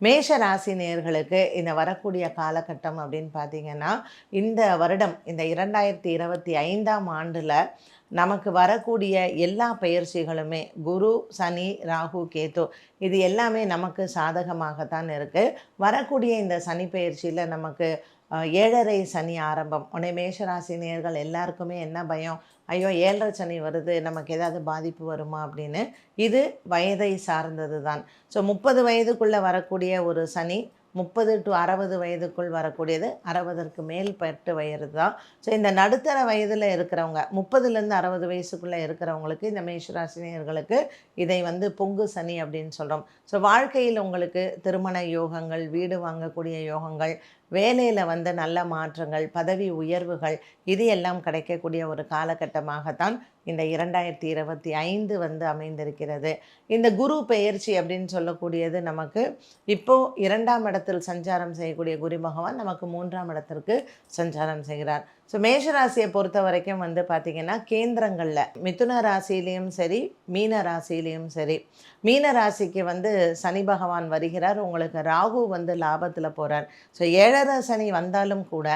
மேஷ ராசி நேயர்களுக்கு இந்த வரக்கூடிய காலகட்டம் அப்படின்னு பார்த்தீங்கன்னா, இந்த வருடம் இந்த 2025ஆம் ஆண்டுல நமக்கு வரக்கூடிய எல்லா பெயர்ச்சிகளுமே குரு, சனி, ராகு, கேது இது எல்லாமே நமக்கு சாதகமாகத்தான் இருக்கு. வரக்கூடிய இந்த சனி பெயர்ச்சியில நமக்கு 7:30 சனி ஆரம்பம். உடனே மேஷராசி நேயர்கள் எல்லாருக்குமே என்ன பயம்? ஐயோ! 7:30 சனி வருது, நமக்கு ஏதாவது பாதிப்பு வருமா அப்படின்னு. இது வயதை சார்ந்தது தான். ஸோ 30 வயதுக்குள்ளே வரக்கூடிய ஒரு சனி 30 to 60 வயதுக்குள் வரக்கூடியது 60ற்கு மேற்பட்ட வயது தான். ஸோ இந்த நடுத்தர வயதில் இருக்கிறவங்க 30லேருந்து 60 வயசுக்குள்ளே இருக்கிறவங்களுக்கு இந்த மேஷராசினியர்களுக்கு இதை வந்து பொங்கு சனி அப்படின்னு சொல்கிறோம். ஸோ வாழ்க்கையில் உங்களுக்கு திருமண யோகங்கள், வீடு வாங்கக்கூடிய யோகங்கள், வேலையில் வந்து நல்ல மாற்றங்கள், பதவி உயர்வுகள் இது எல்லாம் கிடைக்கக்கூடிய ஒரு காலகட்டமாகத்தான் இந்த 2025 வந்து அமைந்திருக்கிறது. இந்த குரு பெயர்ச்சி அப்படின்னு சொல்லக்கூடியது நமக்கு இப்போது 2ஆம் இடத்தில் சஞ்சாரம் செய்யக்கூடிய குரு பகவான் நமக்கு 3ஆம் இடத்திற்கு சஞ்சாரம் செய்கிறார். ஸோ மேஷராசியை பொறுத்த வரைக்கும் வந்து பார்த்திங்கன்னா கேந்திரங்களில் மிதுன ராசியிலையும் சரி, மீன ராசியிலையும் சரி, மீன ராசிக்கு வந்து சனி பகவான் வருகிறார். உங்களுக்கு ராகு வந்து லாபத்தில் போகிறார். ஸோ 7:30 சனி வந்தாலும் கூட